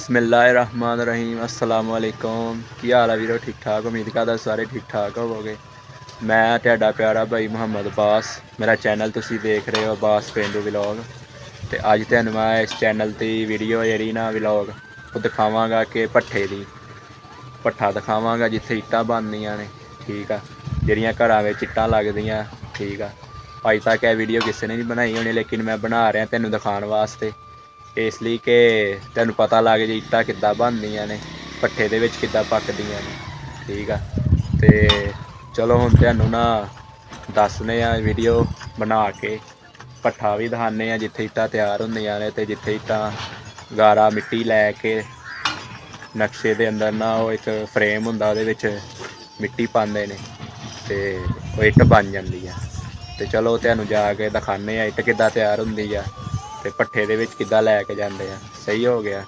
बिस्मिल्लाहिर्रहमानिर्रहीम अस्सलाम वालेकुम। की हाल है वीरो? ठीक ठाक? उम्मीद करदा सारे ठीक ठाक होवोगे। मैं तुहाडा प्यारा भाई मुहम्मद अब्बास, मेरा चैनल तुसी देख रहे हो अब्बास पेंडू व्लॉग। तो अज तुहानू मैं इस चैनल की वीडियो जी ना व्लॉग वो दिखावांगा कि भट्ठे की भट्ठा दिखावांगा जिथे इट्टां बनदियां ने। ठीक है, जिहड़ियां घरां विच इट्टां लगदियां। ठीक है, अज तक यह वीडियो किसी ने नहीं बनाई होनी, लेकिन मैं बना रहा तुहानू दिखाने वास्ते, इसलिए कि तुहानू पता लग जाए इट्टां किद्दां बनदियां ने, भट्ठे दे विच किद्दां पकदियां ने। ठीक है, तो चलो हुण तुहानू ना दसने आ वीडियो बना के, भट्ठा भी दिखाने जिथे इट्टां तैयार होंदियां ने, ते जिथे इट्टां गारा मिट्टी लैके नक्शे दे अंदर ना वो एक फ्रेम हुंदा, उहदे विच मिट्टी पांदे ने ते ओह इट्ट बन जांदी है। तो चलो तुहानू जाके दिखाने इट्ट किद्दां तैयार हुंदी है ते भट्ठे दे विच किद्दां लैके जांदे आ। सही हो गया।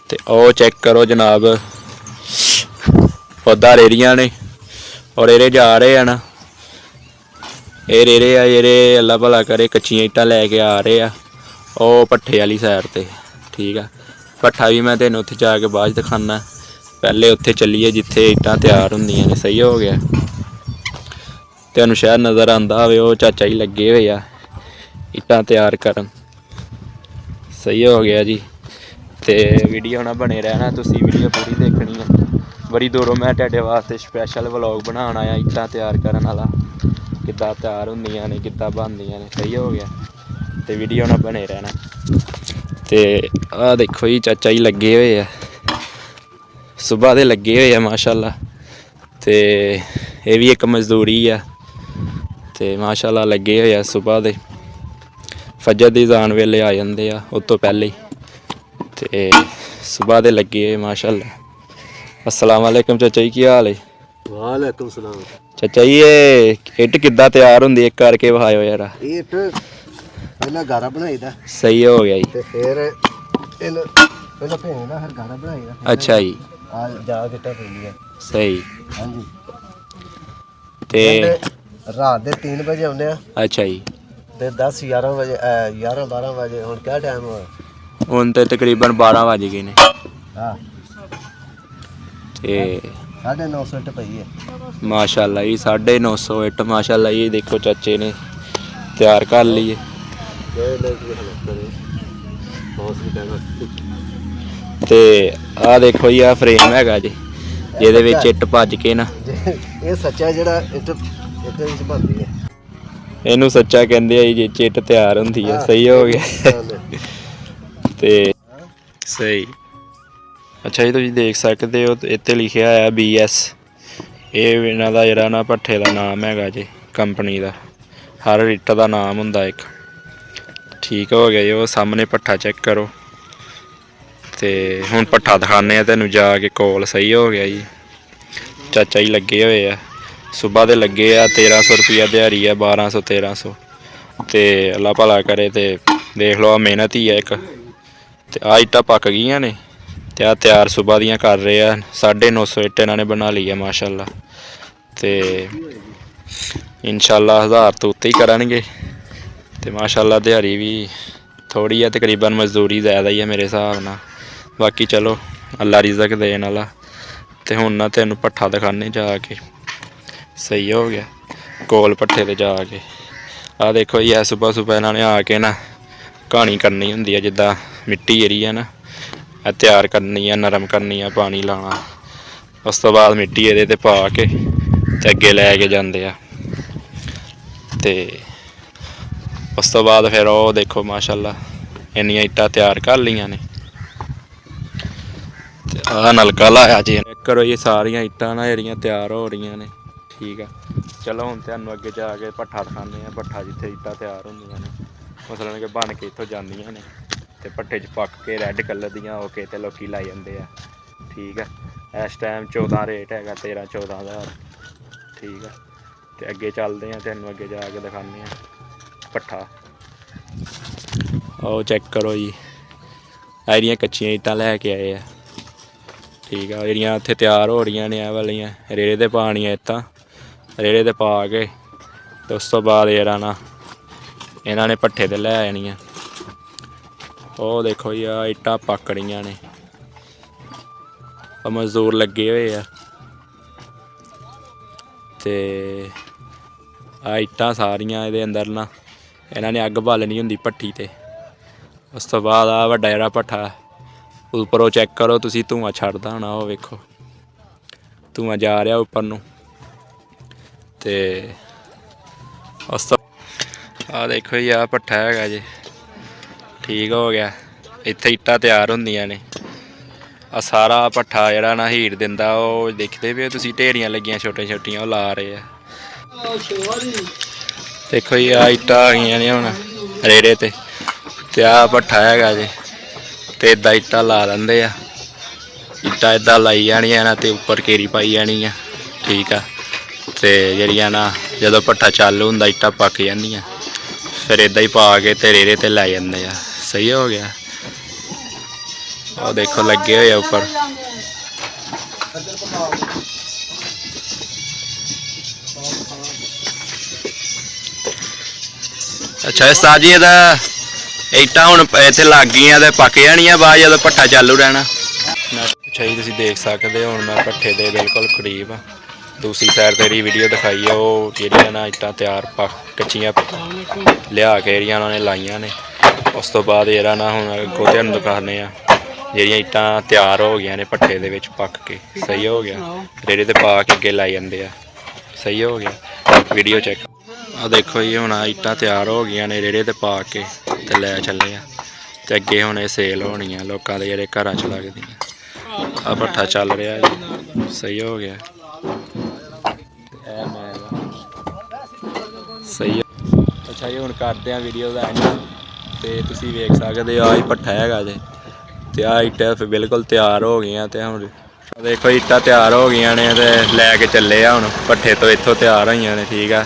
ते ओह चेक करो जनाब, उद्दां रेहड़ियां ने और एह्ड़े जा रहे हैं ना, ये रेहड़े आ जेह्ड़े अल्लाह भला करे कच्चियां इट्टां लैके आ रहे आ ओह भट्ठे आह्ली साइड ते। ठीक है, भट्ठा भी मैं तेन उत्थे जाके बाद च दिखाना, पहले उत्थे चलिए जिथे इट्टां तैयार होंदियां ने। सही हो गया। तुहानू शायद नज़र आंदा होवे ओह चाचा जी लगे हुए आ इट्टां तैयार करन। सही हो गया जी। तो वीडियो ना बने रहना, तुसी वीडियो पूरी देखनी है। बड़ी दूरों मैं तुहाडे वास्ते स्पैशल व्लॉग बनान आया इट्टां तैयार करन वाला, किद्दां तैयार होंदियां ने, किद्दां बनदियां ने। सही हो गया। तो वीडियो ना बने रहना। तो आ देखो जी चाचा जी लगे हुए है, सुबह दे लगे हुए है माशाअल्लाह। तो यह भी एक मजदूरी है, तो माशाअल्लाह लगे हुए है सुबह दे, फजर दी अज़ान वेले आ जांदे आ, उस तो पहले ही। तो सुबह दे लगे हुए माशाअल्लाह। अस्सलाम वालेकुम चाचा जी, की हाल है? वालेकुम सलाम। चाचा जी ये इट्ट किद्दां तैयार हुंदी है, करके विखाओ जरा। इट्ट पहले गारा बनाईदा। सही हो गया जी। ते फिर इन पहले भेंदा, फिर गारा बनाईदा। अच्छा जी, आ जा के इट्टां पैंदियां। सही। हाँ जी। ते रात दे 3 बजे आउने आ अच्छा जी, ते 10 11 बजे 11 12 बजे हुण क्या टाइम होया? हुण ते तकरीबन 12 बज गए ने। हाँ, ते 950 इट्ट पई है। माशाअल्लाह जी 950 इट्ट माशाअल्लाह ये देखो चाचे ने तैयार कर ली है। ते आ देखो जी आ फ्रेम हैगा जी, जिहदे विच इट्ट भज के ना, ये सच्चा जेह्ड़ा इट्ट विच बनदी है, इनू सच्चा कहंदे आ जी, इट्ट तैयार हुंदी है। सही हो गया। ते सही। अच्छा जी तुसीं देख सकदे हो इत्ते लिखिया है BS, ये इन्हां दा जेह्ड़ा ना भट्ठे दा नाम हैगा जी, कंपनी दा। हर इट्ट दा नाम हुंदा इक। ठीक हो गया जी। वो सामने भट्ठा चेक करो। तो हुण भट्ठा दिखाने तुहानू जाके कोल। सही हो गया जी। चाचा जी लगे हुए है, सुबह दे लगे आ। 1300 रुपया दिहाड़ी है, 1200 1300। तो अल्लाह भला करे तो देख लो, मेहनत ही है एक। तो आ इट्टां पक गईयां ने, ते आ तैयार सुबह दियां कर रहे हैं। 950 इट्ट इन्हां ने बना ली है माशाअल्लाह। तो इंशाअल्लाह 1000 तो उत्ते ही करनगे। तो माशाअल्लाह दिहाड़ी भी थोड़ी है, तकरीबन मजदूरी ज़्यादा ही है मेरे हिसाब नाल। बाकी चलो अल्लाह रिज़क देन वाला। तो हुण ना तुहानू भट्ठा दिखाने जाके। सही हो गया। कोल भट्ठे ते जाके आ देखो जी, सुबह सुबह इन्होंने आके ना कहानी करनी हुंदी है, जिद्दां मिट्टी जेह्ड़ी है ना तैयार करनी है, नरम करनी है, पानी लाना, उस तो बाद मिट्टी इहदे ते पा के ते अग्गे लैके जांदे आ। ते उस तो बाद फिर वो देखो माशाअल्लाह इन्नियां इट्टां तैयार कर लियां ने। आ नलका लाया जी, करो ये सारियां इट्टां ना जेह्ड़ियां तैयार हो रही ने। ठीक है, चलो हुण तुहानू अग्गे जाके भट्ठा दिखाने हैं, भट्ठा जिथे इट्टां तैयार होंदियां ने, मसलन कि बन के इत्थों जांदियां ने ते भट्ठे च पक के रैड कलर दियां हो के ते लोकी लाई जंदे आ। ठीक है, इस टाइम 14 रेट हैगा, 13 14 हज़ार। ठीक है, तो अग्गे चलते हैं, तुहानू अग्गे जाके दिखाने हैं भट्ठा। ओ चेक करो जी, एह्दियां कच्चियां इट्टां लैके आए हैं। ठीक है, जेह्ड़ियां उत्थे तैयार हो रही ने, वालियां रेड़े ते पानियां इत्तां, रेड़े ते पा के ते उस तो बाद जेह्ड़ा ना इन्हां ने भट्ठे ते लै आनियां। ਉਹ ਦੇਖੋ ਜੀ ਆ ਇੱਟਾਂ ਪੱਕ ਰਹੀਆਂ ਨੇ, ਆ ਮਜ਼ਦੂਰ ਲੱਗੇ ਹੋਏ ਆ ਤੇ ਆ ਇੱਟਾਂ ਸਾਰੀਆਂ ਇਹਦੇ ਅੰਦਰ ਨਾ ਇਹਨਾਂ ਨੇ ਅੱਗ ਬਾਲਣੀ ਹੁੰਦੀ ਭੱਠੀ ਤੇ। ਉਸ ਤੋਂ ਬਾਅਦ ਆ ਵੱਡਾ ਜਿਹੜਾ ਭੱਠਾ ਉੱਪਰੋਂ ਚੈੱਕ ਕਰੋ ਤੁਸੀਂ, ਧੂੰਆਂ ਛੱਡਦਾ ਹੋਣਾ, ਉਹ ਵੇਖੋ ਧੂੰਆਂ ਜਾ ਰਿਹਾ ਉੱਪਰ ਨੂੰ। ਤੇ ਉਸ ਤੋਂ ਆ ਦੇਖੋ ਜੀ ਆ ਭੱਠਾ ਹੈਗਾ ਜੀ, ਠੀਕ ਹੋ ਗਿਆ। ਇੱਥੇ ਇੱਟਾਂ ਤਿਆਰ ਹੁੰਦੀਆਂ ਨੇ। ਆ ਸਾਰਾ ਭੱਠਾ ਜਿਹੜਾ ਨਾ ਹੀਟ ਦਿੰਦਾ, ਉਹ ਦੇਖਦੇ ਵੀ ਤੁਸੀਂ ਢੇਰੀਆਂ ਲੱਗੀਆਂ ਛੋਟੀਆਂ ਛੋਟੀਆਂ ਉਹ ਲਾ ਰਹੇ ਆ। ਦੇਖੋ ਜੀ ਆ ਇੱਟਾਂ ਆ ਗਈਆਂ ਨੇ ਹੁਣ ਰੇੜੇ ਤੇ ਆ ਭੱਠਾ ਹੈਗਾ ਜੀ। ਤੇ ਇੱਦਾਂ ਇੱਟਾਂ ਲਾ ਦਿੰਦੇ ਆ, ਇੱਟਾਂ ਇੱਦਾਂ ਲਾਈ ਜਾਣੀਆਂ ਨਾ ਤੇ ਉੱਪਰ ਘੇਰੀ ਪਾਈ ਜਾਣੀ ਆ, ਠੀਕ ਆ। ਤੇ ਜਿਹੜੀਆਂ ਨਾ ਜਦੋਂ ਭੱਠਾ ਚਾਲੂ ਹੁੰਦਾ ਇੱਟਾਂ ਪੱਕ ਜਾਂਦੀਆਂ, ਫਿਰ ਇੱਦਾਂ ਹੀ ਪਾ ਕੇ ਤੇ ਰੇੜੇ ਤੇ ਲੈ ਜਾਂਦੇ ਆ। ਸਹੀ ਹੋ ਗਿਆ। ਉਹ ਦੇਖੋ ਲੱਗੇ ਹੋਏ ਆ ਉੱਪਰ। ਅੱਛਾ ਉਸਤਾਦ ਜੀ ਇਹਦਾ ਇੱਟਾਂ ਹੁਣ ਇੱਥੇ ਲੱਗ ਗਈਆਂ ਤੇ ਪੱਕ ਜਾਣੀਆਂ ਬਾਅਦ ਜਦੋਂ ਭੱਠਾ ਚਾਲੂ ਰਹਿਣਾ। ਅੱਛਾ ਜੀ ਤੁਸੀਂ ਦੇਖ ਸਕਦੇ ਹੋ ਹੁਣ ਮੈਂ ਭੱਠੇ ਦੇ ਬਿਲਕੁਲ ਕਰੀਬ ਆ। ਦੂਸਰੀ ਸਾਈਡ ਤੇਰੀ ਵੀਡੀਓ ਦਿਖਾਈ ਆ, ਉਹ ਜਿਹੜੀਆਂ ਨਾ ਇੱਟਾਂ ਤਿਆਰ ਕੱਚੀਆਂ ਲਿਆ ਕੇ ਜਿਹੜੀਆਂ ਉਹਨਾਂ ਨੇ ਲਾਈਆਂ ਨੇ। ਉਸ ਤੋਂ ਬਾਅਦ ਜਿਹੜਾ ਨਾ ਹੁਣ ਅੱਗੋਂ ਤੁਹਾਨੂੰ ਦਿਖਾਉਂਦੇ ਆ ਜਿਹੜੀਆਂ ਇੱਟਾਂ ਤਿਆਰ ਹੋ ਗਈਆਂ ਨੇ ਭੱਠੇ ਦੇ ਵਿੱਚ ਪੱਕ ਕੇ। ਸਹੀ ਹੋ ਗਿਆ। ਰੇੜੇ ਤੇ ਪਾ ਕੇ ਅੱਗੇ ਲਾਈ ਜਾਂਦੇ ਆ। ਸਹੀ ਹੋ ਗਿਆ। ਵੀਡੀਓ ਚੈੱਕ ਆ ਦੇਖੋ ਜੀ ਹੁਣ ਇੱਟਾਂ ਤਿਆਰ ਹੋ ਗਈਆਂ ਨੇ, ਰੇੜੇ ਤੇ ਪਾ ਕੇ ਤੇ ਲੈ ਚੱਲੇ ਆ। ਤੇ ਅੱਗੇ ਹੁਣ ਇਹ ਸੇਲ ਹੋਣੀਆਂ ਲੋਕਾਂ ਦੇ ਜਿਹੜੇ ਘਰਾਂ 'ਚ ਲੱਗਦੀਆਂ। ਆ ਭੱਠਾ ਚੱਲ ਰਿਹਾ ਜੀ। ਸਹੀ ਹੋ ਗਿਆ। ਸਹੀ। ਅੱਛਾ ਜੀ ਹੁਣ ਕਰਦੇ ਆ ਵੀਡੀਓ ਦਾ ਐਂਡ ਤੇ ਤੁਸੀਂ ਵੇਖ ਸਕਦੇ ਹੋ ਆ ਹੀ ਭੱਠਾ ਹੈਗਾ ਜੇ। ਤੇ ਆ ਇੱਟਾਂ ਫਿਰ ਬਿਲਕੁਲ ਤਿਆਰ ਹੋ ਗਈਆਂ ਤੇ ਹੁਣ ਦੇਖੋ ਇੱਟਾਂ ਤਿਆਰ ਹੋ ਗਈਆਂ ਨੇ ਤੇ ਲੈ ਕੇ ਚੱਲੇ ਆ ਹੁਣ ਭੱਠੇ ਤੋਂ। ਇੱਥੋਂ ਤਿਆਰ ਹੋਈਆਂ ਨੇ, ਠੀਕ ਆ।